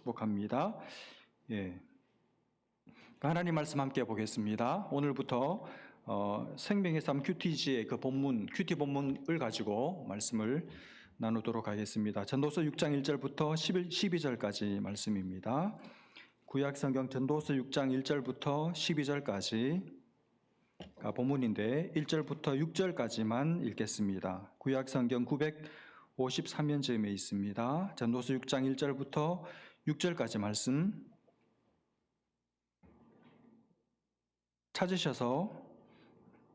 축복합니다. 예. 하나님 말씀 함께 보겠습니다. 오늘부터 생명의 삶 큐티지의 그 본문, 큐티 본문을 가지고 말씀을 나누도록 하겠습니다. 전도서 6장 1절부터 12절까지 말씀입니다. 구약 성경 전도서 6장 1절부터 12절까지 본문인데 1절부터 6절까지만 읽겠습니다. 구약 성경 953면점에 있습니다. 전도서 6장 1절부터 6절까지 말씀 찾으셔서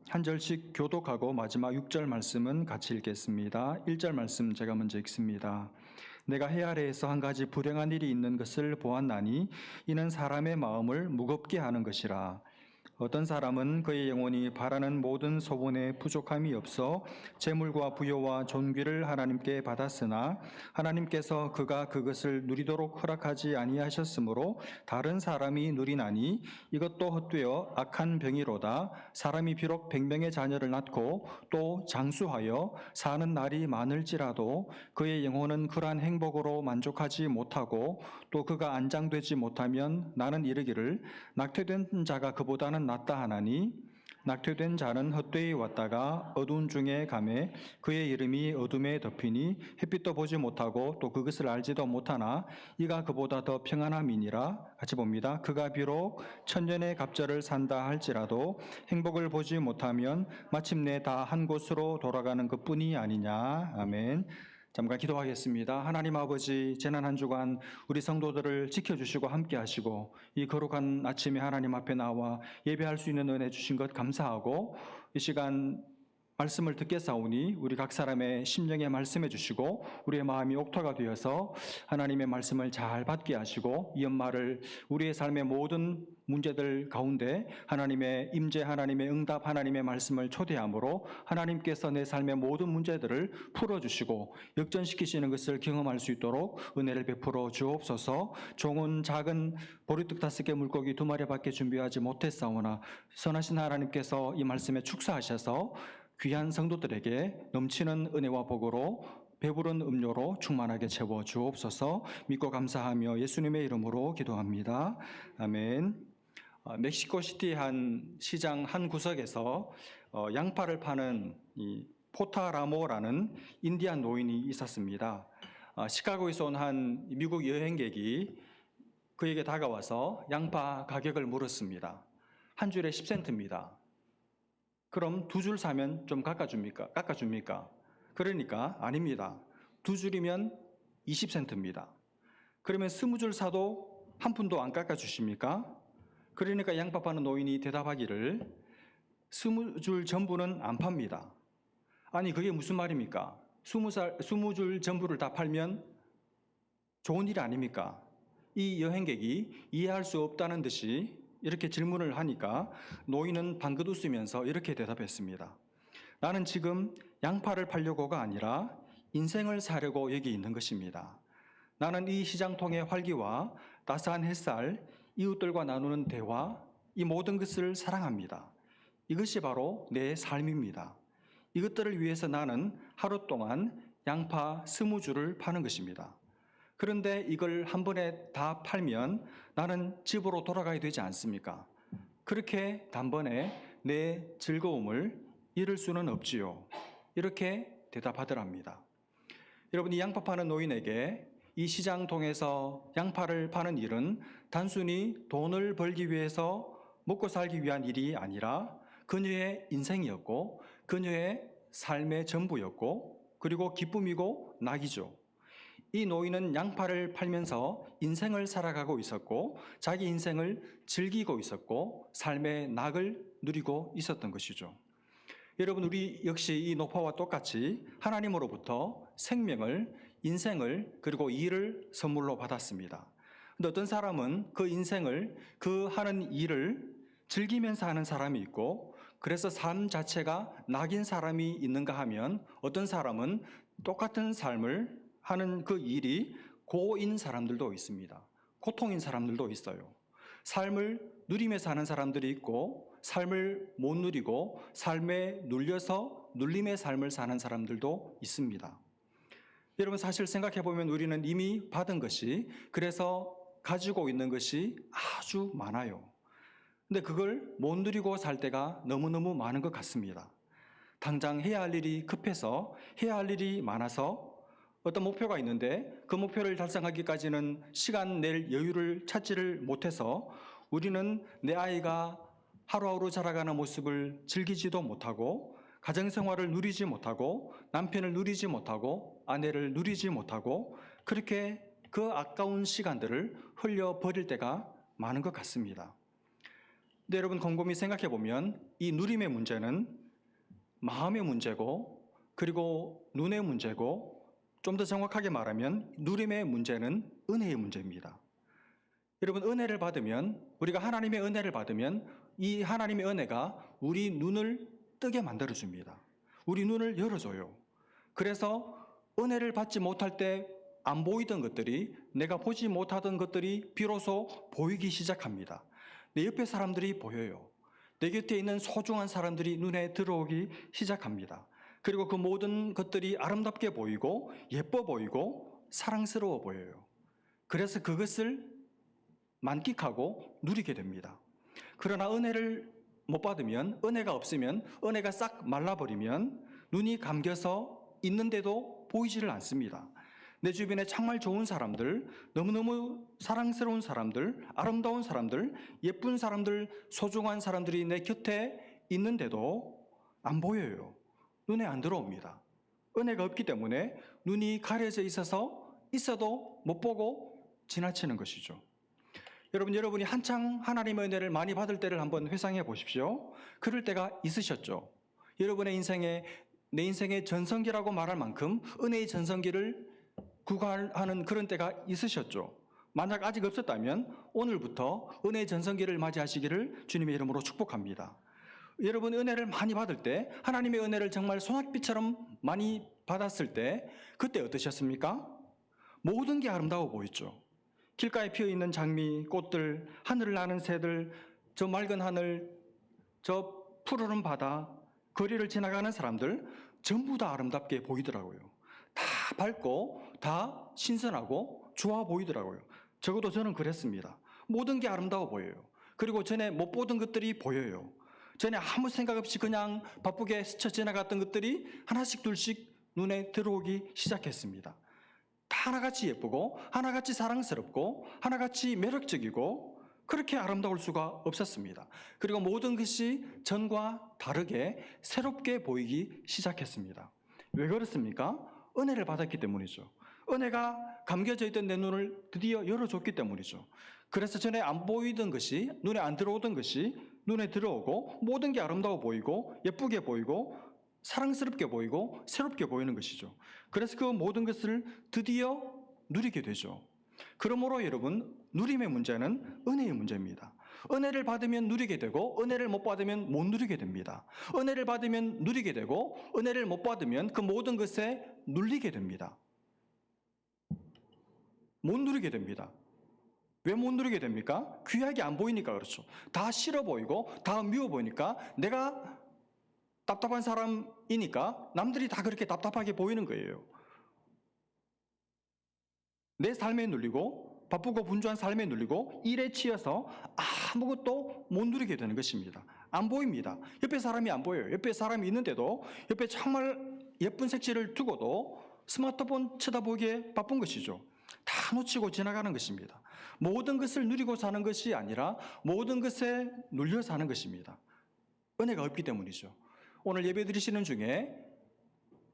한 절씩 교독하고 마지막 6절 말씀은 같이 읽겠습니다. 1절 말씀 제가 먼저 읽습니다. 내가 해 아래에서 한 가지 불행한 일이 있는 것을 보았나니 이는 사람의 마음을 무겁게 하는 것이라. 어떤 사람은 그의 영혼이 바라는 모든 소원에 부족함이 없어 재물과 부여와 존귀를 하나님께 받았으나 하나님께서 그가 그것을 누리도록 허락하지 아니하셨으므로 다른 사람이 누리나니 이것도 헛되어 악한 병이로다. 사람이 비록 100명의 자녀를 낳고 또 장수하여 사는 날이 많을지라도 그의 영혼은 그러한 행복으로 만족하지 못하고 또 그가 안장되지 못하면 나는 이르기를 낙태된 자가 그보다는 낫다 하나니 낙태된 자는 헛되이 왔다가 어두운 중에 가매 그의 이름이 어둠에 덮이니 햇빛도 보지 못하고 또 그것을 알지도 못하나 이가 그보다 더 평안함이니라. 같이 봅니다. 그가 비록 천년의 갑절을 산다 할지라도 행복을 보지 못하면 마침내 다 한 곳으로 돌아가는 것뿐이 아니냐. 아멘. 잠깐 기도하겠습니다. 하나님 아버지, 지난 한 주간 우리 성도들을 지켜주시고 함께 하시고 이 거룩한 아침에 하나님 앞에 나와 예배할 수 있는 은혜 주신 것 감사하고 이 시간 말씀을 듣겠사오니 우리 각 사람의 심령에 말씀해 주시고 우리의 마음이 옥토가 되어서 하나님의 말씀을 잘 받게 하시고 이 연말을 우리의 삶의 모든 문제들 가운데 하나님의 임재, 하나님의 응답, 하나님의 말씀을 초대함으로 하나님께서 내 삶의 모든 문제들을 풀어주시고 역전시키시는 것을 경험할 수 있도록 은혜를 베풀어 주옵소서. 종은 작은 보리떡 5개 물고기 2마리밖에 준비하지 못했사오나 선하신 하나님께서 이 말씀에 축사하셔서 귀한 성도들에게 넘치는 은혜와 복으로 배부른 음료로 충만하게 채워 주옵소서. 믿고 감사하며 예수님의 이름으로 기도합니다. 아멘. 멕시코시티 한 시장 한 구석에서 양파를 파는 이 포타라모라는 인디안 노인이 있었습니다. 시카고에서 온 한 미국 여행객이 그에게 다가와서 양파 가격을 물었습니다. 한 줄에 10센트입니다. 그럼 2줄 사면 좀 깎아줍니까? 그러니까 아닙니다. 2줄이면 20센트입니다. 그러면 20줄 사도 한 푼도 안 깎아주십니까? 그러니까 양파 파는 노인이 대답하기를 20줄 전부는 안 팝니다. 아니 그게 무슨 말입니까? 20줄 전부를 다 팔면 좋은 일 아닙니까? 이 여행객이 이해할 수 없다는 듯이 이렇게 질문을 하니까 노인은 방긋 웃으면서 이렇게 대답했습니다. 나는 지금 양파를 팔려고가 아니라 인생을 사려고 여기 있는 것입니다. 나는 이 시장통의 활기와 따스한 햇살, 이웃들과 나누는 대화, 이 모든 것을 사랑합니다. 이것이 바로 내 삶입니다. 이것들을 위해서 나는 하루 동안 양파 20줄을 파는 것입니다. 그런데 이걸 한 번에 다 팔면 나는 집으로 돌아가야 되지 않습니까? 그렇게 단번에 내 즐거움을 잃을 수는 없지요. 이렇게 대답하더랍니다. 여러분, 이 양파 파는 노인에게 이 시장통에서 양파를 파는 일은 단순히 돈을 벌기 위해서 먹고 살기 위한 일이 아니라 그녀의 인생이었고 그녀의 삶의 전부였고 그리고 기쁨이고 낙이죠. 이 노인은 양파를 팔면서 인생을 살아가고 있었고 자기 인생을 즐기고 있었고 삶의 낙을 누리고 있었던 것이죠. 여러분, 우리 역시 이 노파와 똑같이 하나님으로부터 생명을, 인생을 그리고 일을 선물로 받았습니다. 근데 어떤 사람은 그 인생을, 그 하는 일을 즐기면서 하는 사람이 있고 그래서 삶 자체가 낙인 사람이 있는가 하면 어떤 사람은 똑같은 삶을 하는 그 일이 고인 사람들도 있습니다. 고통인 사람들도 있어요. 삶을 누리며 사는 사람들이 있고 삶을 못 누리고 삶에 눌려서 눌림의 삶을 사는 사람들도 있습니다. 여러분, 사실 생각해 보면 우리는 이미 받은 것이 그래서 가지고 있는 것이 아주 많아요. 근데 그걸 못 누리고 살 때가 너무너무 많은 것 같습니다. 당장 해야 할 일이 급해서, 해야 할 일이 많아서 어떤 목표가 있는데 그 목표를 달성하기까지는 시간 낼 여유를 찾지를 못해서 우리는 내 아이가 하루하루 자라가는 모습을 즐기지도 못하고, 가정생활을 누리지 못하고, 남편을 누리지 못하고, 아내를 누리지 못하고, 그렇게 그 아까운 시간들을 흘려버릴 때가 많은 것 같습니다. 근데 여러분, 곰곰이 생각해 보면 이 누림의 문제는 마음의 문제고, 그리고 눈의 문제고, 좀 더 정확하게 말하면 누림의 문제는 은혜의 문제입니다. 여러분, 은혜를 받으면, 우리가 하나님의 은혜를 받으면 이 하나님의 은혜가 우리 눈을 뜨게 만들어줍니다. 우리 눈을 열어줘요. 그래서 은혜를 받지 못할 때 안 보이던 것들이, 내가 보지 못하던 것들이 비로소 보이기 시작합니다. 내 옆에 사람들이 보여요. 내 곁에 있는 소중한 사람들이 눈에 들어오기 시작합니다. 그리고 그 모든 것들이 아름답게 보이고 예뻐 보이고 사랑스러워 보여요. 그래서 그것을 만끽하고 누리게 됩니다. 그러나 은혜를 못 받으면, 은혜가 없으면, 은혜가 싹 말라버리면 눈이 감겨서 있는데도 보이지를 않습니다. 내 주변에 정말 좋은 사람들, 너무너무 사랑스러운 사람들, 아름다운 사람들, 예쁜 사람들, 소중한 사람들이 내 곁에 있는데도 안 보여요. 눈에 안 들어옵니다. 은혜가 없기 때문에 눈이 가려져 있어도 못 보고 지나치는 것이죠. 여러분이 한창 하나님의 은혜를 많이 받을 때를 한번 회상해 보십시오. 그럴 때가 있으셨죠. 여러분의 인생에, 내 인생의 전성기라고 말할 만큼 은혜의 전성기를 구가하는 그런 때가 있으셨죠. 만약 아직 없었다면 오늘부터 은혜의 전성기를 맞이하시기를 주님의 이름으로 축복합니다. 여러분, 은혜를 많이 받을 때, 하나님의 은혜를 정말 소낙비처럼 많이 받았을 때 그때 어떠셨습니까? 모든 게 아름다워 보였죠. 길가에 피어있는 장미, 꽃들, 하늘을 나는 새들, 저 맑은 하늘, 저 푸르른 바다, 거리를 지나가는 사람들 전부 다 아름답게 보이더라고요. 다 밝고 다 신선하고 좋아 보이더라고요. 적어도 저는 그랬습니다. 모든 게 아름다워 보여요. 그리고 전에 못 보던 것들이 보여요. 전에 아무 생각 없이 그냥 바쁘게 스쳐 지나갔던 것들이 하나씩 둘씩 눈에 들어오기 시작했습니다. 다 하나같이 예쁘고 하나같이 사랑스럽고 하나같이 매력적이고 그렇게 아름다울 수가 없었습니다. 그리고 모든 것이 전과 다르게 새롭게 보이기 시작했습니다. 왜 그렇습니까? 은혜를 받았기 때문이죠. 은혜가 감겨져 있던 내 눈을 드디어 열어줬기 때문이죠. 그래서 전에 안 보이던 것이, 눈에 안 들어오던 것이 눈에 들어오고 모든 게 아름다워 보이고 예쁘게 보이고 사랑스럽게 보이고 새롭게 보이는 것이죠. 그래서 그 모든 것을 드디어 누리게 되죠. 그러므로 여러분, 누림의 문제는 은혜의 문제입니다. 은혜를 받으면 누리게 되고 은혜를 못 받으면 못 누리게 됩니다. 은혜를 받으면 누리게 되고 은혜를 못 받으면 그 모든 것에 눌리게 됩니다. 못 누리게 됩니다. 왜 못 누리게 됩니까? 귀하게 안 보이니까 그렇죠. 다 싫어 보이고 다 미워 보이니까, 내가 답답한 사람이니까 남들이 다 그렇게 답답하게 보이는 거예요. 내 삶에 눌리고 바쁘고 분주한 삶에 눌리고 일에 치여서 아무것도 못 누리게 되는 것입니다. 안 보입니다. 옆에 사람이 안 보여요. 옆에 사람이 있는데도 옆에 정말 예쁜 색칠을 두고도 스마트폰 쳐다보기에 바쁜 것이죠. 다 놓치고 지나가는 것입니다. 모든 것을 누리고 사는 것이 아니라 모든 것에 눌려 사는 것입니다. 은혜가 없기 때문이죠. 오늘 예배 드리시는 중에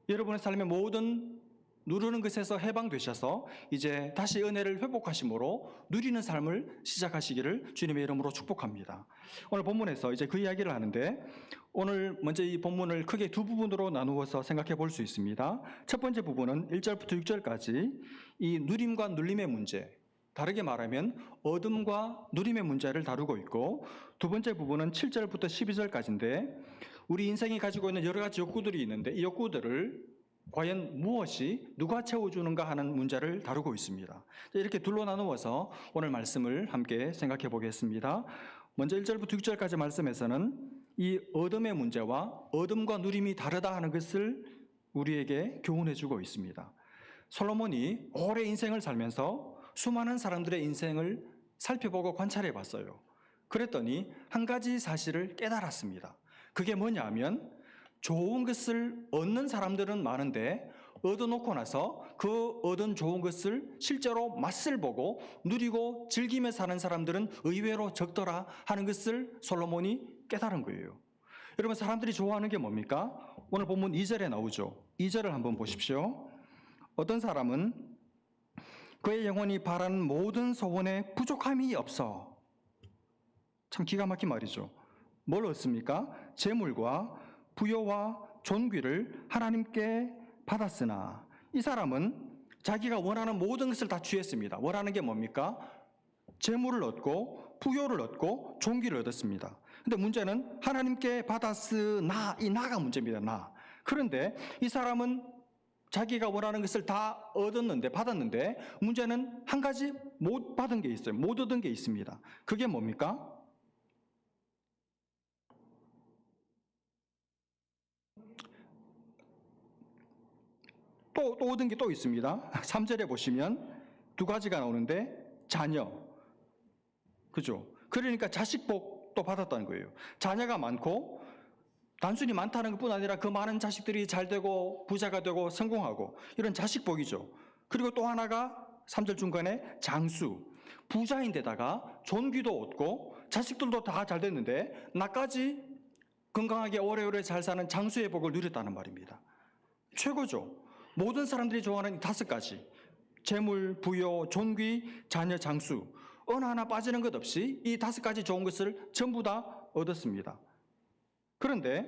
여러분의 삶의 모든 누르는 것에서 해방되셔서 이제 다시 은혜를 회복하심으로 누리는 삶을 시작하시기를 주님의 이름으로 축복합니다. 오늘 본문에서 이제 그 이야기를 하는데, 오늘 먼저 이 본문을 크게 두 부분으로 나누어서 생각해 볼 수 있습니다. 첫 번째 부분은 1절부터 6절까지 이 누림과 눌림의 문제, 다르게 말하면 얻음과 누림의 문제를 다루고 있고, 두 번째 부분은 7절부터 12절까지인데 우리 인생이 가지고 있는 여러 가지 욕구들이 있는데 이 욕구들을 과연 무엇이 누가 채워주는가 하는 문제를 다루고 있습니다. 이렇게 둘로 나누어서 오늘 말씀을 함께 생각해 보겠습니다. 먼저 1절부터 6절까지 말씀에서는 이 얻음의 문제와 얻음과 누림이 다르다 하는 것을 우리에게 교훈해 주고 있습니다. 솔로몬이 오래 인생을 살면서 수많은 사람들의 인생을 살펴보고 관찰해 봤어요. 그랬더니 한 가지 사실을 깨달았습니다. 그게 뭐냐 하면 좋은 것을 얻는 사람들은 많은데 얻어놓고 나서 그 얻은 좋은 것을 실제로 맛을 보고 누리고 즐기며 사는 사람들은 의외로 적더라 하는 것을 솔로몬이 깨달은 거예요. 여러분, 사람들이 좋아하는 게 뭡니까? 오늘 본문 2절에 나오죠. 2절을 한번 보십시오. 어떤 사람은 그의 영혼이 바라는 모든 소원에 부족함이 없어. 참 기가 막힌 말이죠. 뭘 얻습니까? 재물과 부여와 존귀를 하나님께 받았으나, 이 사람은 자기가 원하는 모든 것을 다 취했습니다. 원하는 게 뭡니까? 재물을 얻고 부여를 얻고 존귀를 얻었습니다. 근데 문제는 하나님께 받았으나, 이 나가 문제입니다. 나. 그런데 이 사람은 자기가 원하는 것을 다 받았는데 문제는 한 가지 못 받은 게 있어요. 못 얻은 게 있습니다. 그게 뭡니까? 또 얻은 게 또 있습니다. 3절에 보시면 두 가지가 나오는데 자녀, 그죠? 그러니까 자식복도 받았다는 거예요. 자녀가 많고 단순히 많다는 것뿐 아니라 그 많은 자식들이 잘 되고 부자가 되고 성공하고 이런 자식복이죠. 그리고 또 하나가 3절 중간에 장수, 부자인데다가 존귀도 얻고 자식들도 다 잘 됐는데 나까지 건강하게 오래오래 잘 사는 장수의 복을 누렸다는 말입니다. 최고죠. 모든 사람들이 좋아하는 이 5가지, 재물, 부여, 존귀, 자녀, 장수, 어느 하나 빠지는 것 없이 이 5가지 좋은 것을 전부 다 얻었습니다. 그런데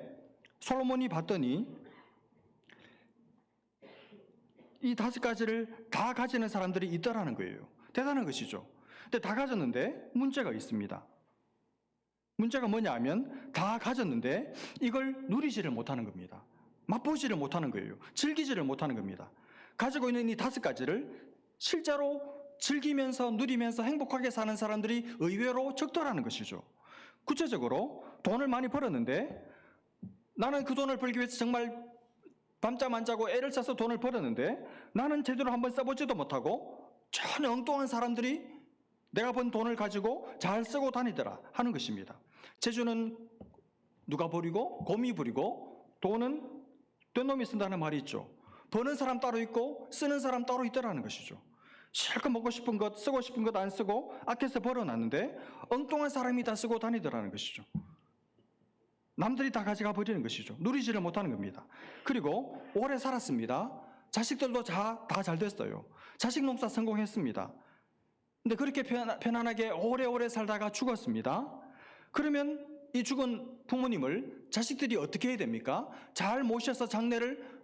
솔로몬이 봤더니 이 5가지를 다 가지는 사람들이 있더라는 거예요. 대단한 것이죠. 근데 다 가졌는데 문제가 있습니다. 문제가 뭐냐 하면 다 가졌는데 이걸 누리지를 못하는 겁니다. 맛보지를 못하는 거예요. 즐기지를 못하는 겁니다. 가지고 있는 이 5가지를 실제로 즐기면서 누리면서 행복하게 사는 사람들이 의외로 적더라는 것이죠. 구체적으로 돈을 많이 벌었는데 나는 그 돈을 벌기 위해서 정말 밤잠 안 자고 애를 써서 돈을 벌었는데 나는 제대로 한번 써보지도 못하고 전혀 엉뚱한 사람들이 내가 번 돈을 가지고 잘 쓰고 다니더라 하는 것입니다. 재주는 누가 부리고 곰이 부리고 돈은 된 놈이 쓴다는 말이 있죠. 버는 사람 따로 있고 쓰는 사람 따로 있더라는 것이죠. 실컷 먹고 싶은 것, 쓰고 싶은 것 안 쓰고 아껴서 벌어놨는데 엉뚱한 사람이 다 쓰고 다니더라는 것이죠. 남들이 다 가져가 버리는 것이죠. 누리지를 못하는 겁니다. 그리고 오래 살았습니다. 자식들도 다 잘 됐어요. 자식 농사 성공했습니다. 근데 그렇게 편안하게 오래오래 살다가 죽었습니다. 그러면 이 죽은 부모님을 자식들이 어떻게 해야 됩니까? 잘 모셔서 장례를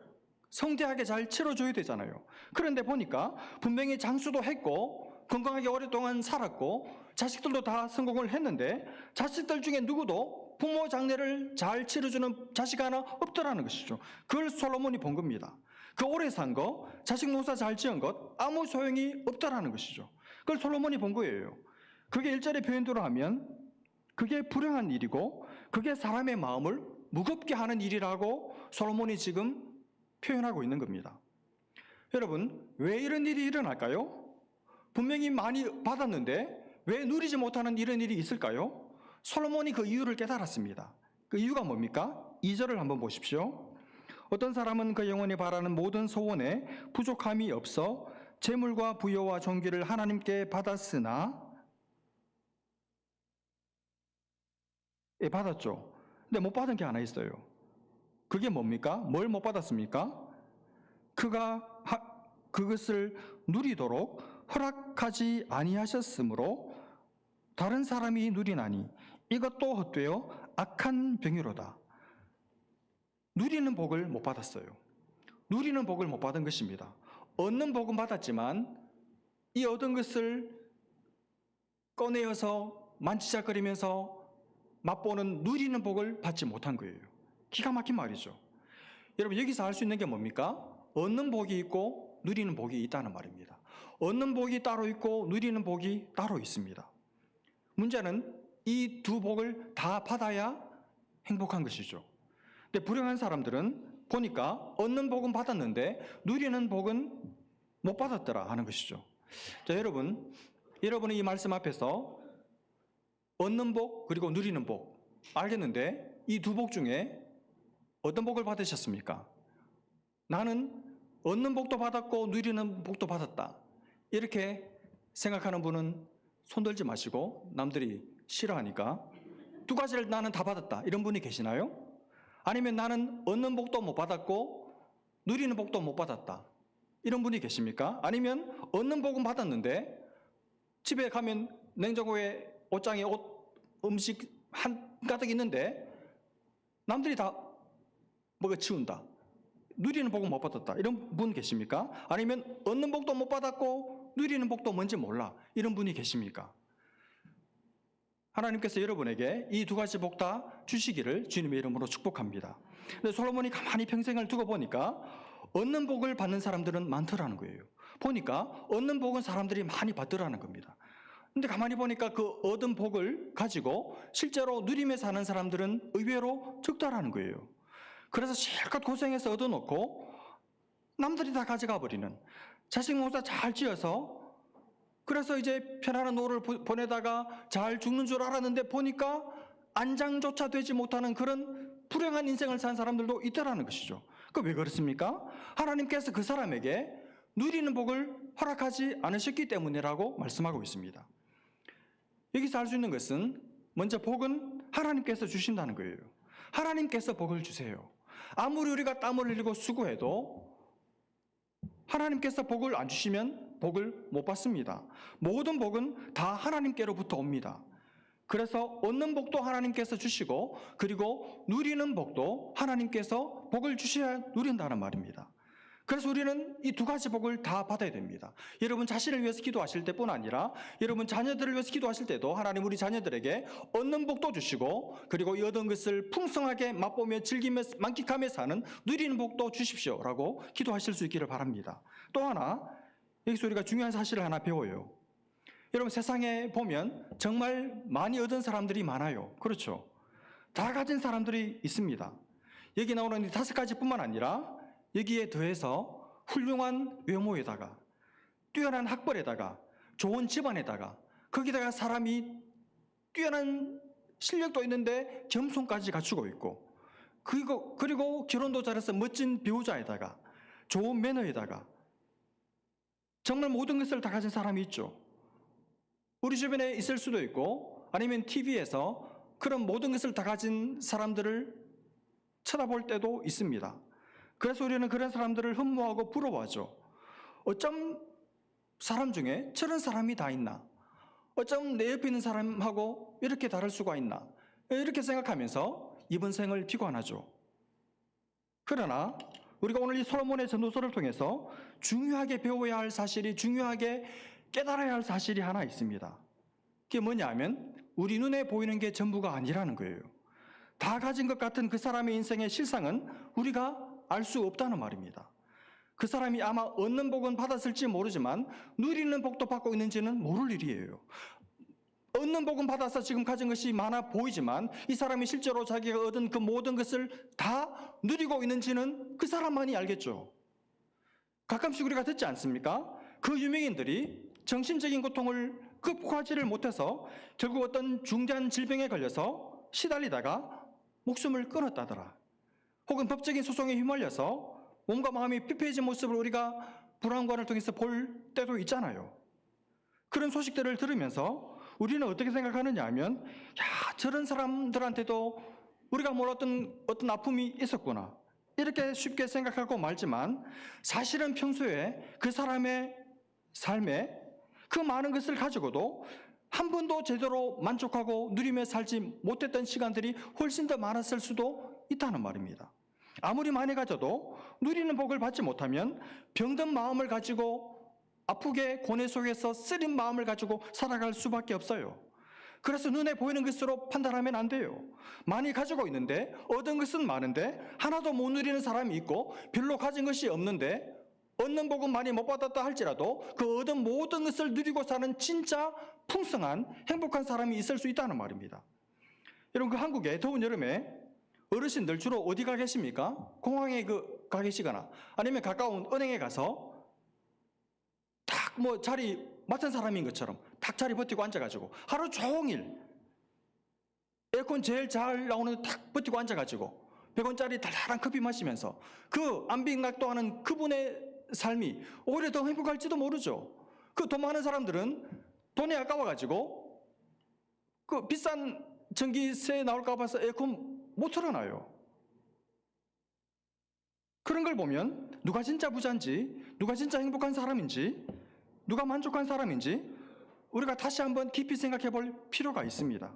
성대하게 잘 치러줘야 되잖아요. 그런데 보니까 분명히 장수도 했고 건강하게 오랫동안 살았고 자식들도 다 성공을 했는데 자식들 중에 누구도 부모 장례를 잘 치러주는 자식 하나 없더라는 것이죠. 그걸 솔로몬이 본 겁니다. 그 오래 산 거, 자식 농사 잘 지은 것 아무 소용이 없더라는 것이죠. 그걸 솔로몬이 본 거예요. 그게 1절의 표현대로 하면 그게 불행한 일이고 그게 사람의 마음을 무겁게 하는 일이라고 솔로몬이 지금 표현하고 있는 겁니다. 여러분, 왜 이런 일이 일어날까요? 분명히 많이 받았는데 왜 누리지 못하는 이런 일이 있을까요? 솔로몬이 그 이유를 깨달았습니다. 그 이유가 뭡니까? 2절을 한번 보십시오. 어떤 사람은 그 영혼이 바라는 모든 소원에 부족함이 없어 재물과 부여와 존귀를 하나님께 받았으나, 예, 받았죠. 근데 못 받은 게 하나 있어요. 그게 뭡니까? 뭘 못 받았습니까? 그가 그것을 누리도록 허락하지 아니하셨으므로 다른 사람이 누리나니 이것도 헛되어 악한 병이로다. 누리는 복을 못 받았어요. 누리는 복을 못 받은 것입니다. 얻는 복은 받았지만 이 얻은 것을 꺼내어서 만지작거리면서 맛보는 누리는 복을 받지 못한 거예요. 기가 막힌 말이죠. 여러분, 여기서 알 수 있는 게 뭡니까? 얻는 복이 있고 누리는 복이 있다는 말입니다. 얻는 복이 따로 있고 누리는 복이 따로 있습니다. 문제는 이 두 복을 다 받아야 행복한 것이죠. 근데 불행한 사람들은 보니까 얻는 복은 받았는데 누리는 복은 못 받았더라 하는 것이죠. 자, 여러분이 이 말씀 앞에서 얻는 복 그리고 누리는 복 알겠는데 이 두 복 중에 어떤 복을 받으셨습니까? 나는 얻는 복도 받았고 누리는 복도 받았다. 이렇게 생각하는 분은 손들지 마시고, 남들이 싫어하니까 두 가지를 나는 다 받았다 이런 분이 계시나요? 아니면 나는 얻는 복도 못 받았고 누리는 복도 못 받았다 이런 분이 계십니까? 아니면 얻는 복은 받았는데 집에 가면 냉장고에 옷장에 음식 한가득 있는데 남들이 다 먹어 치운다, 누리는 복은 못 받았다 이런 분 계십니까? 아니면 얻는 복도 못 받았고 누리는 복도 뭔지 몰라 이런 분이 계십니까? 하나님께서 여러분에게 이 두 가지 복 다 주시기를 주님의 이름으로 축복합니다. 근데 솔로몬이 가만히 평생을 두고 보니까 얻는 복을 받는 사람들은 많더라는 거예요. 보니까 얻는 복은 사람들이 많이 받더라는 겁니다. 근데 가만히 보니까 그 얻은 복을 가지고 실제로 누리며 사는 사람들은 의외로 적다라는 거예요. 그래서 실컷 고생해서 얻어놓고 남들이 다 가져가 버리는, 자식 농사 잘 지어서 그래서 이제 편안한 노후를 보내다가 잘 죽는 줄 알았는데 보니까 안장조차 되지 못하는 그런 불행한 인생을 산 사람들도 있다라는 것이죠. 그 왜 그렇습니까? 하나님께서 그 사람에게 누리는 복을 허락하지 않으셨기 때문이라고 말씀하고 있습니다. 여기서 알 수 있는 것은 먼저 복은 하나님께서 주신다는 거예요. 하나님께서 복을 주세요. 아무리 우리가 땀을 흘리고 수고해도 하나님께서 복을 안 주시면 복을 못 받습니다. 모든 복은 다 하나님께로부터 옵니다. 그래서 얻는 복도 하나님께서 주시고 그리고 누리는 복도 하나님께서 복을 주셔야 누린다는 말입니다. 그래서 우리는 이 두 가지 복을 다 받아야 됩니다. 여러분 자신을 위해서 기도하실 때뿐 아니라 여러분 자녀들을 위해서 기도하실 때도 하나님 우리 자녀들에게 얻는 복도 주시고 그리고 이 얻은 것을 풍성하게 맛보며 즐기며 만끽하며 사는 누리는 복도 주십시오라고 기도하실 수 있기를 바랍니다. 또 하나 여기서 우리가 중요한 사실을 하나 배워요. 여러분 세상에 보면 정말 많이 얻은 사람들이 많아요. 그렇죠? 다 가진 사람들이 있습니다. 여기 나오는 이 5가지뿐만 아니라 여기에 더해서 훌륭한 외모에다가 뛰어난 학벌에다가 좋은 집안에다가 거기다가 사람이 뛰어난 실력도 있는데 겸손까지 갖추고 있고 그리고 결혼도 잘해서 멋진 배우자에다가 좋은 매너에다가 정말 모든 것을 다 가진 사람이 있죠. 우리 주변에 있을 수도 있고 아니면 TV에서 그런 모든 것을 다 가진 사람들을 쳐다볼 때도 있습니다. 그래서 우리는 그런 사람들을 흠모하고 부러워하죠. 어쩜 사람 중에 저런 사람이 다 있나? 어쩜 내 옆에 있는 사람하고 이렇게 다를 수가 있나? 이렇게 생각하면서 이번 생을 비관하죠. 그러나 우리가 오늘 이 솔로몬의 전도서를 통해서 중요하게 배워야 할 사실이, 중요하게 깨달아야 할 사실이 하나 있습니다. 그게 뭐냐 하면 우리 눈에 보이는 게 전부가 아니라는 거예요. 다 가진 것 같은 그 사람의 인생의 실상은 우리가 알 수 없다는 말입니다. 그 사람이 아마 얻는 복은 받았을지 모르지만 누리는 복도 받고 있는지는 모를 일이에요. 얻는 복은 받아서 지금 가진 것이 많아 보이지만 이 사람이 실제로 자기가 얻은 그 모든 것을 다 누리고 있는지는 그 사람만이 알겠죠. 가끔씩 우리가 듣지 않습니까? 그 유명인들이 정신적인 고통을 극복하지를 못해서 결국 어떤 중대한 질병에 걸려서 시달리다가 목숨을 끊었다더라. 혹은 법적인 소송에 휘말려서 몸과 마음이 피폐해진 모습을 우리가 불안관을 통해서 볼 때도 있잖아요. 그런 소식들을 들으면서 우리는 어떻게 생각하느냐 하면 저런 사람들한테도 우리가 몰랐던 어떤 아픔이 있었구나 이렇게 쉽게 생각하고 말지만 사실은 평소에 그 사람의 삶에 그 많은 것을 가지고도 한 번도 제대로 만족하고 누리며 살지 못했던 시간들이 훨씬 더 많았을 수도 있다는 말입니다. 아무리 많이 가져도 누리는 복을 받지 못하면 병든 마음을 가지고 아프게 고뇌 속에서 쓰린 마음을 가지고 살아갈 수밖에 없어요. 그래서 눈에 보이는 것으로 판단하면 안 돼요. 많이 가지고 있는데 얻은 것은 많은데 하나도 못 누리는 사람이 있고 별로 가진 것이 없는데 얻는 복은 많이 못 받았다 할지라도 그 얻은 모든 것을 누리고 사는 진짜 풍성한 행복한 사람이 있을 수 있다는 말입니다. 여러분 그 한국의 더운 여름에 어르신들 주로 어디 가 계십니까? 공항에 가 계시거나 아니면 가까운 은행에 가서 딱 뭐 자리 맡은 사람인 것처럼 탁 자리 버티고 앉아가지고 하루 종일 에어컨 제일 잘 나오는 탁 버티고 앉아가지고 100원짜리 달달한 커피 마시면서 그 안빈낙도하는 그분의 삶이 오히려 더 행복할지도 모르죠. 그 돈 많은 사람들은 돈이 아까워가지고 그 비싼 전기세 나올까 봐서 에어컨 못 틀어놔요. 그런 걸 보면 누가 진짜 부자인지, 누가 진짜 행복한 사람인지, 누가 만족한 사람인지 우리가 다시 한번 깊이 생각해 볼 필요가 있습니다.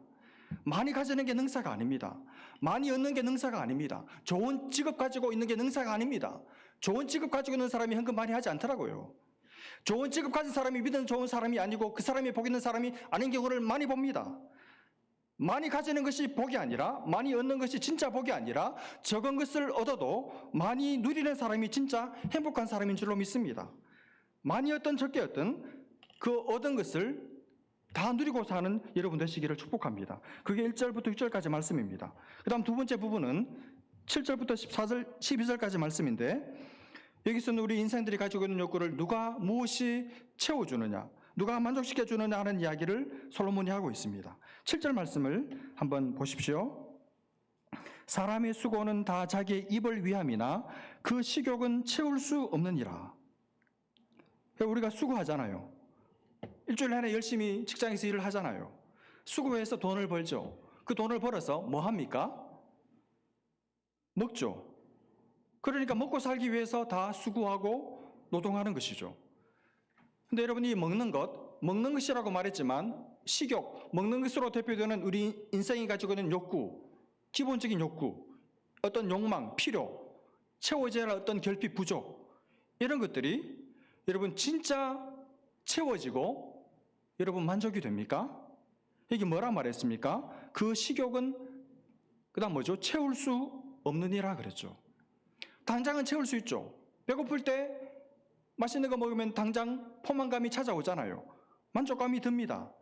많이 가지는 게 능사가 아닙니다. 많이 얻는 게 능사가 아닙니다. 좋은 직업 가지고 있는 게 능사가 아닙니다. 좋은 직업 가지고 있는 사람이 헌금 많이 하지 않더라고요. 좋은 직업 가진 사람이 믿는 좋은 사람이 아니고 그 사람이 복 있는 사람이 아닌 경우를 많이 봅니다. 많이 가지는 것이 복이 아니라, 많이 얻는 것이 진짜 복이 아니라 적은 것을 얻어도 많이 누리는 사람이 진짜 행복한 사람인 줄로 믿습니다. 많이 얻든 적게 얻든 그 얻은 것을 다 누리고 사는 여러분 되시기를 축복합니다. 그게 1절부터 6절까지 말씀입니다. 그 다음 두 번째 부분은 7절부터 14절, 12절까지 말씀인데, 여기서는 우리 인생들이 가지고 있는 욕구를 누가 무엇이 채워주느냐, 누가 만족시켜주느냐 하는 이야기를 솔로몬이 하고 있습니다. 7절 말씀을 한번 보십시오. 사람의 수고는 다 자기의 입을 위함이나 그 식욕은 채울 수 없느니라. 우리가 수고하잖아요. 일주일 내내 열심히 직장에서 일을 하잖아요. 수고해서 돈을 벌죠. 그 돈을 벌어서 뭐 합니까? 먹죠. 그러니까 먹고 살기 위해서 다 수고하고 노동하는 것이죠. 근데 여러분이 먹는 것이라고 말했지만 식욕, 먹는 것으로 대표되는 우리 인생이 가지고 있는 욕구, 기본적인 욕구, 어떤 욕망, 필요, 채워져야 할 어떤 결핍, 부족, 이런 것들이 여러분 진짜 채워지고 여러분 만족이 됩니까? 이게 뭐라 말했습니까? 그 식욕은 그다음 뭐죠? 채울 수 없느니라 그랬죠. 당장은 채울 수 있죠. 배고플 때 맛있는 거 먹으면 당장 포만감이 찾아오잖아요. 만족감이 듭니다.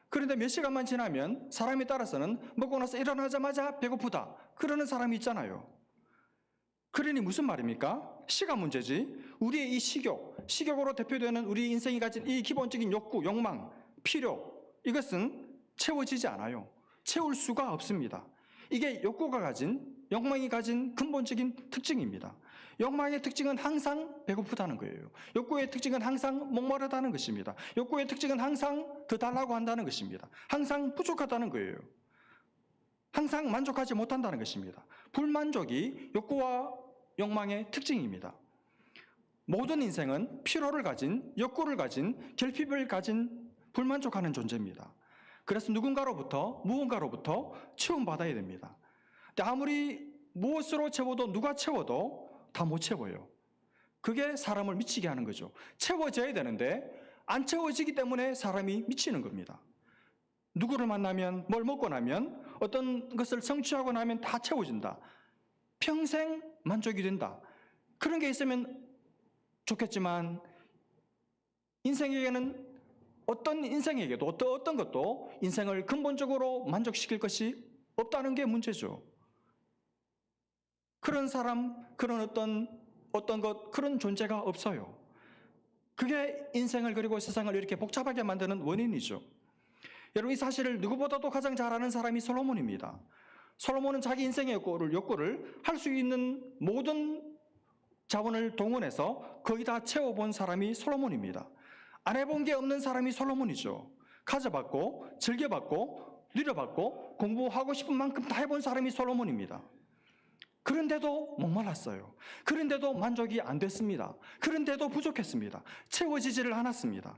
그런데 몇 시간만 지나면 사람에 따라서는 먹고 나서 일어나자마자 배고프다 그러는 사람이 있잖아요. 그러니 무슨 말입니까? 시간 문제지. 우리의 이 식욕으로 대표되는 우리 인생이 가진 이 기본적인 욕구, 욕망, 필요, 이것은 채워지지 않아요. 채울 수가 없습니다. 이게 욕구가 가진, 욕망이 가진 근본적인 특징입니다. 욕망의 특징은 항상 배고프다는 거예요. 욕구의 특징은 항상 목마르다는 것입니다. 욕구의 특징은 항상 더 달라고 한다는 것입니다. 항상 부족하다는 거예요. 항상 만족하지 못한다는 것입니다. 불만족이 욕구와 욕망의 특징입니다. 모든 인생은 필요를 가진, 욕구를 가진, 결핍을 가진 불만족하는 존재입니다. 그래서 누군가로부터, 무언가로부터 채움받아야 됩니다. 근데 아무리 무엇으로 채워도, 누가 채워도 다 못 채워요. 그게 사람을 미치게 하는 거죠. 채워져야 되는데 안 채워지기 때문에 사람이 미치는 겁니다. 누구를 만나면, 뭘 먹고 나면, 어떤 것을 성취하고 나면 다 채워진다. 평생 만족이 된다. 그런 게 있으면 좋겠지만 인생에게는 어떤 인생에게도 어떤 것도 인생을 근본적으로 만족시킬 것이 없다는 게 문제죠. 그런 사람, 그런 어떤 것, 그런 존재가 없어요. 그게 인생을 그리고 세상을 이렇게 복잡하게 만드는 원인이죠. 여러분, 이 사실을 누구보다도 가장 잘 아는 사람이 솔로몬입니다. 솔로몬은 자기 인생의 욕구를 할 수 있는 모든 자원을 동원해서 거의 다 채워본 사람이 솔로몬입니다. 안 해본 게 없는 사람이 솔로몬이죠. 가져봤고, 즐겨봤고, 누려봤고, 공부하고 싶은 만큼 다 해본 사람이 솔로몬입니다. 그런데도 목말랐어요. 그런데도 만족이 안 됐습니다. 그런데도 부족했습니다. 채워지지를 않았습니다.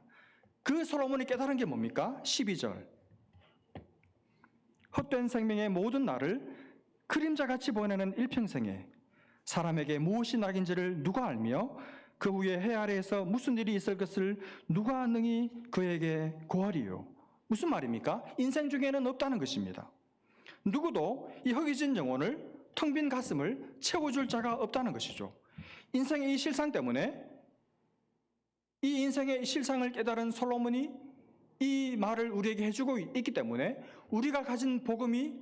그 솔로몬이 깨달은 게 뭡니까? 12절. 헛된 생명의 모든 날을 그림자같이 보내는 일평생에 사람에게 무엇이 낙인지를 누가 알며 그 후에 해 아래에서 무슨 일이 있을 것을 누가 능히 그에게 고하리요. 무슨 말입니까? 인생 중에는 없다는 것입니다. 누구도 이 허기진 영혼을, 텅 빈 가슴을 채워줄 자가 없다는 것이죠. 인생의 이 실상 때문에, 이 인생의 실상을 깨달은 솔로몬이 이 말을 우리에게 해주고 있기 때문에 우리가 가진 복음이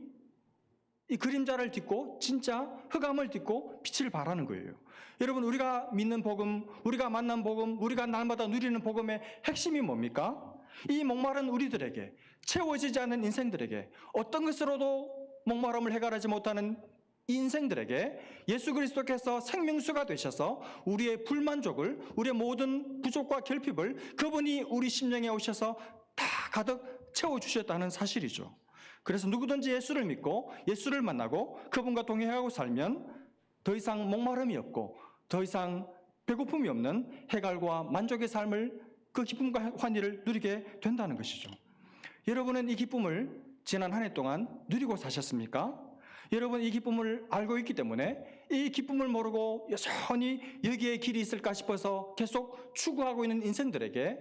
이 그림자를 딛고 진짜 흑암을 딛고 빛을 발하는 거예요. 여러분, 우리가 믿는 복음, 우리가 만난 복음, 우리가 날마다 누리는 복음의 핵심이 뭡니까? 이 목마른 우리들에게, 채워지지 않는 인생들에게, 어떤 것으로도 목마름을 해결하지 못하는 인생들에게 예수 그리스도께서 생명수가 되셔서 우리의 불만족을, 우리의 모든 부족과 결핍을 그분이 우리 심령에 오셔서 다 가득 채워주셨다는 사실이죠. 그래서 누구든지 예수를 믿고 예수를 만나고 그분과 동행하고 살면 더 이상 목마름이 없고 더 이상 배고픔이 없는 해갈과 만족의 삶을, 그 기쁨과 환희를 누리게 된다는 것이죠. 여러분은 이 기쁨을 지난 한 해 동안 누리고 사셨습니까? 여러분, 이 기쁨을 알고 있기 때문에 이 기쁨을 모르고 여전히 여기에 길이 있을까 싶어서 계속 추구하고 있는 인생들에게,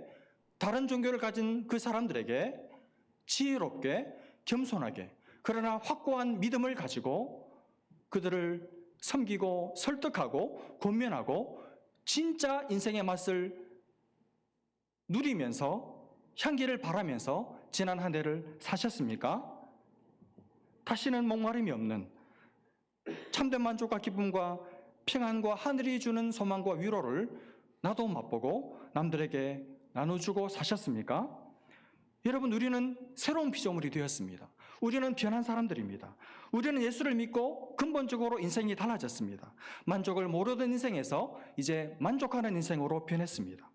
다른 종교를 가진 그 사람들에게 지혜롭게, 겸손하게, 그러나 확고한 믿음을 가지고 그들을 섬기고 설득하고 권면하고 진짜 인생의 맛을 누리면서 향기를 바라면서 지난 한 해를 사셨습니까? 다시는 목마름이 없는 참된 만족과 기쁨과 평안과 하늘이 주는 소망과 위로를 나도 맛보고 남들에게 나눠주고 사셨습니까? 여러분, 우리는 새로운 피조물이 되었습니다. 우리는 변한 사람들입니다. 우리는 예수를 믿고 근본적으로 인생이 달라졌습니다. 만족을 모르던 인생에서 이제 만족하는 인생으로 변했습니다.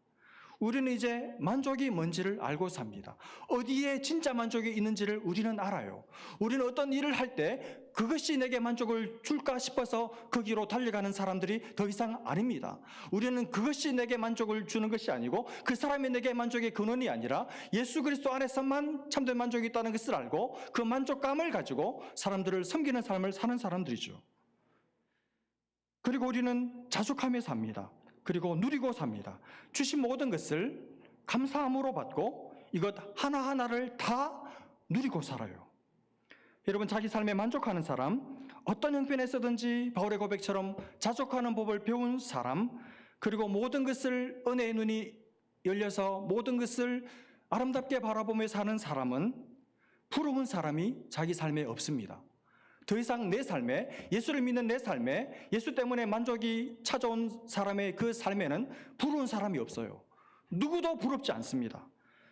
우리는 이제 만족이 뭔지를 알고 삽니다. 어디에 진짜 만족이 있는지를 우리는 알아요. 우리는 어떤 일을 할 때 그것이 내게 만족을 줄까 싶어서 거기로 달려가는 사람들이 더 이상 아닙니다. 우리는 그것이 내게 만족을 주는 것이 아니고 그 사람이 내게 만족의 근원이 아니라 예수 그리스도 안에서만 참된 만족이 있다는 것을 알고 그 만족감을 가지고 사람들을 섬기는 삶을 사는 사람들이죠. 그리고 우리는 자족하며 삽니다. 그리고 누리고 삽니다. 주신 모든 것을 감사함으로 받고 이것 하나하나를 다 누리고 살아요. 여러분, 자기 삶에 만족하는 사람, 어떤 형편에서든지 바울의 고백처럼 자족하는 법을 배운 사람, 그리고 모든 것을 은혜의 눈이 열려서 모든 것을 아름답게 바라보며 사는 사람은 부러운 사람이 자기 삶에 없습니다. 더 이상 내 삶에, 예수를 믿는 내 삶에, 예수 때문에 만족이 찾아온 사람의 그 삶에는 부러운 사람이 없어요. 누구도 부럽지 않습니다.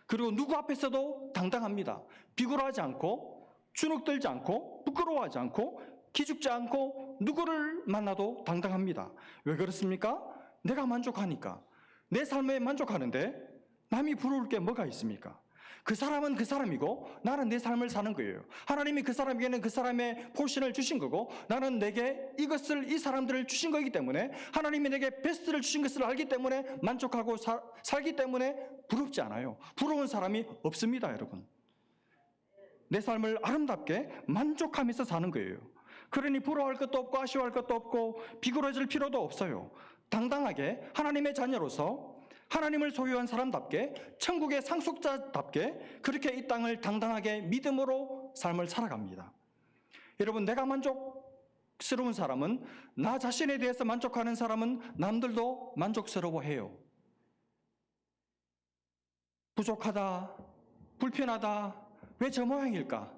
그리고 누구 앞에서도 당당합니다. 비굴하지 않고, 주눅들지 않고, 부끄러워하지 않고, 기죽지 않고, 누구를 만나도 당당합니다. 왜 그렇습니까? 내가 만족하니까. 내 삶에 만족하는데 남이 부러울 게 뭐가 있습니까? 그 사람은 그 사람이고 나는 내 삶을 사는 거예요. 하나님이 그 사람에게는 그 사람의 포션을 주신 거고 나는 내게 이것을, 이 사람들을 주신 거기 때문에, 하나님이 내게 베스트를 주신 것을 알기 때문에 만족하고 살기 때문에 부럽지 않아요. 부러운 사람이 없습니다, 여러분. 내 삶을 아름답게 만족하면서 사는 거예요. 그러니 부러워할 것도 없고 아쉬워할 것도 없고 비굴해질 필요도 없어요. 당당하게 하나님의 자녀로서 하나님을 소유한 사람답게, 천국의 상속자답게 그렇게 이 땅을 당당하게 믿음으로 삶을 살아갑니다. 여러분, 내가 만족스러운 사람은, 나 자신에 대해서 만족하는 사람은 남들도 만족스러워해요. 부족하다, 불편하다, 왜 저 모양일까?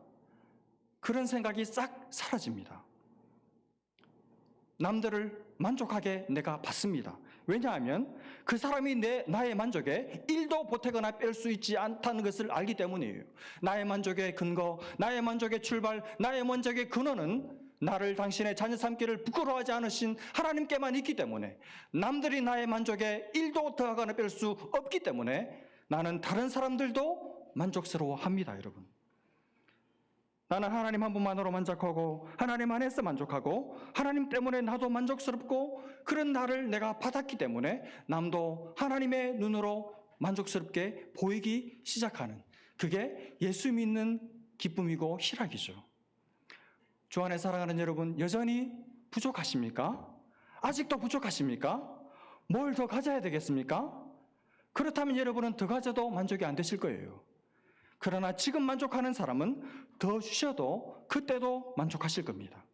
그런 생각이 싹 사라집니다. 남들을 만족하게 내가 받습니다. 왜냐하면 그 사람이 나의 만족에 1도 보태거나 뺄 수 있지 않다는 것을 알기 때문이에요. 나의 만족의 근거, 나의 만족의 출발, 나의 만족의 근원은 나를 당신의 자녀 삼기를 부끄러워하지 않으신 하나님께만 있기 때문에, 남들이 나의 만족에 1도 더하거나 뺄 수 없기 때문에 나는 다른 사람들도 만족스러워합니다, 여러분. 나는 하나님 한 분만으로 만족하고 하나님 안에서 만족하고 하나님 때문에 나도 만족스럽고, 그런 나를 내가 받았기 때문에 남도 하나님의 눈으로 만족스럽게 보이기 시작하는, 그게 예수 믿는 기쁨이고 희락이죠. 주 안에 사랑하는 여러분, 여전히 부족하십니까? 아직도 부족하십니까? 뭘 더 가져야 되겠습니까? 그렇다면 여러분은 더 가져도 만족이 안 되실 거예요. 그러나 지금 만족하는 사람은 더 주셔도 그때도 만족하실 겁니다.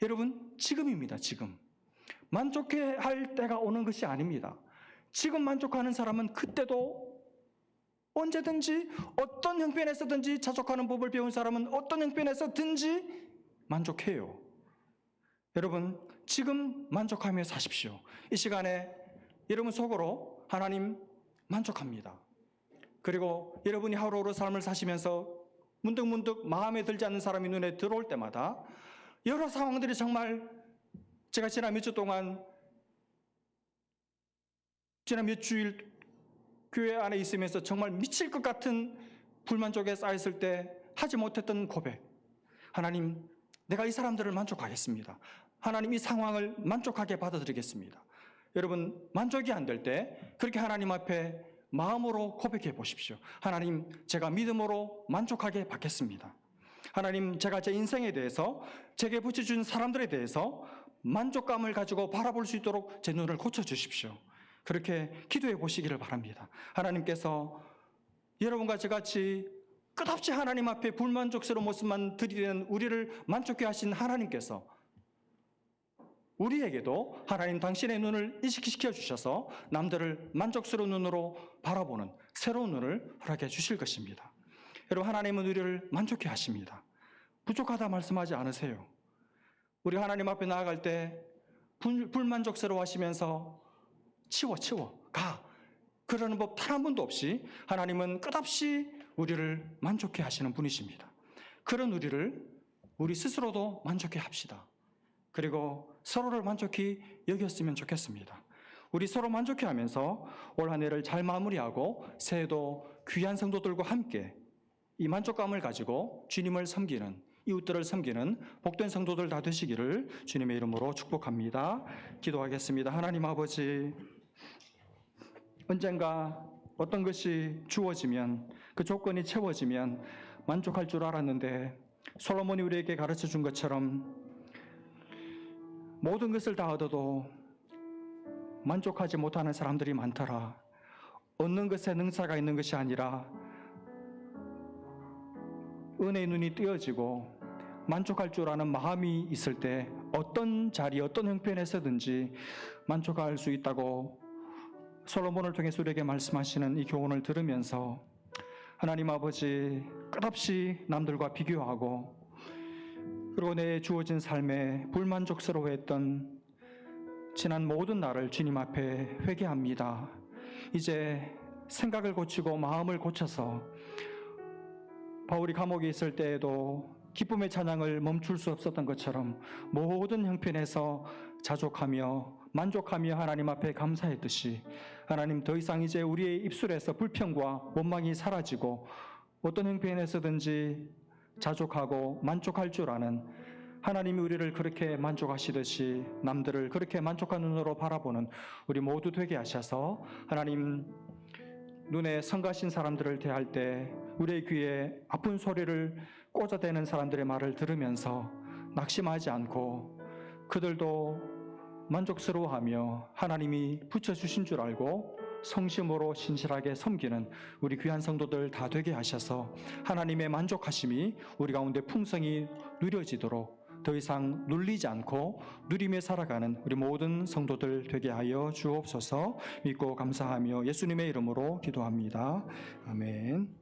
여러분, 지금입니다, 지금. 만족해야 할 때가 오는 것이 아닙니다. 지금 만족하는 사람은 그때도 언제든지 어떤 형편에서든지, 자족하는 법을 배운 사람은 어떤 형편에서든지 만족해요. 여러분, 지금 만족하며 사십시오. 이 시간에 여러분 속으로 하나님 만족합니다. 그리고 여러분이 하루하루 삶을 사시면서 문득문득 마음에 들지 않는 사람이 눈에 들어올 때마다 여러 상황들이 정말 제가 지난 몇 주 동안 지난 몇 주일 교회 안에 있으면서 정말 미칠 것 같은 불만족에 쌓였을 때 하지 못했던 고백. 하나님, 내가 이 사람들을 만족하겠습니다. 하나님, 이 상황을 만족하게 받아들이겠습니다. 여러분, 만족이 안 될 때 그렇게 하나님 앞에 마음으로 고백해 보십시오. 하나님, 제가 믿음으로 만족하게 받겠습니다. 하나님, 제가 제 인생에 대해서, 제게 붙여준 사람들에 대해서 만족감을 가지고 바라볼 수 있도록 제 눈을 고쳐주십시오. 그렇게 기도해 보시기를 바랍니다. 하나님께서 여러분과 저같이 끝없이 하나님 앞에 불만족스러운 모습만 들이대는 우리를 만족해 하신 하나님께서 우리에게도 하나님 당신의 눈을 이식시켜 주셔서 남들을 만족스러운 눈으로 바라보는 새로운 눈을 허락해 주실 것입니다. 여러분, 하나님은 우리를 만족해 하십니다. 부족하다 말씀하지 않으세요. 우리 하나님 앞에 나아갈 때 불만족스러워 하시면서 치워 가 그러는 법 단 한 번도 없이 하나님은 끝없이 우리를 만족해 하시는 분이십니다. 그런 우리 스스로도 만족해 합시다. 그리고 서로를 만족히 여겼으면 좋겠습니다. 우리 서로 만족해 하면서 올 한 해를 잘 마무리하고 새해도 귀한 성도들과 함께 이 만족감을 가지고 주님을 섬기는, 이웃들을 섬기는 복된 성도들 다 되시기를 주님의 이름으로 축복합니다. 기도하겠습니다. 하나님 아버지, 언젠가 어떤 것이 주어지면, 그 조건이 채워지면 만족할 줄 알았는데 솔로몬이 우리에게 가르쳐 준 것처럼 모든 것을 다 얻어도 만족하지 못하는 사람들이 많더라. 얻는 것에 능사가 있는 것이 아니라 은혜의 눈이 띄어지고 만족할 줄 아는 마음이 있을 때 어떤 자리, 어떤 형편에서든지 만족할 수 있다고 솔로몬을 통해 우리에게 말씀하시는 이 교훈을 들으면서 하나님 아버지, 끝없이 남들과 비교하고 그리고 내 주어진 삶에 불만족스러워했던 지난 모든 날을 주님 앞에 회개합니다. 이제 생각을 고치고 마음을 고쳐서 바울이 감옥에 있을 때에도 기쁨의 찬양을 멈출 수 없었던 것처럼 모든 형편에서 자족하며 만족하며 하나님 앞에 감사했듯이 하나님, 더 이상 이제 우리의 입술에서 불평과 원망이 사라지고 어떤 형편에서든지 자족하고 만족할 줄 아는 하나님이 우리를 그렇게 만족하시듯이 남들을 그렇게 만족한 눈으로 바라보는 우리 모두 되게 하셔서 하나님, 눈에 성가신 사람들을 대할 때 우리의 귀에 아픈 소리를 꽂아대는 사람들의 말을 들으면서 낙심하지 않고 그들도 만족스러워하며 하나님이 붙여주신 줄 알고 성심으로 신실하게 섬기는 우리 귀한 성도들 다 되게 하셔서 하나님의 만족하심이 우리 가운데 풍성히 누려지도록 더 이상 눌리지 않고 누리며 살아가는 우리 모든 성도들 되게 하여 주옵소서. 믿고 감사하며 예수님의 이름으로 기도합니다. 아멘.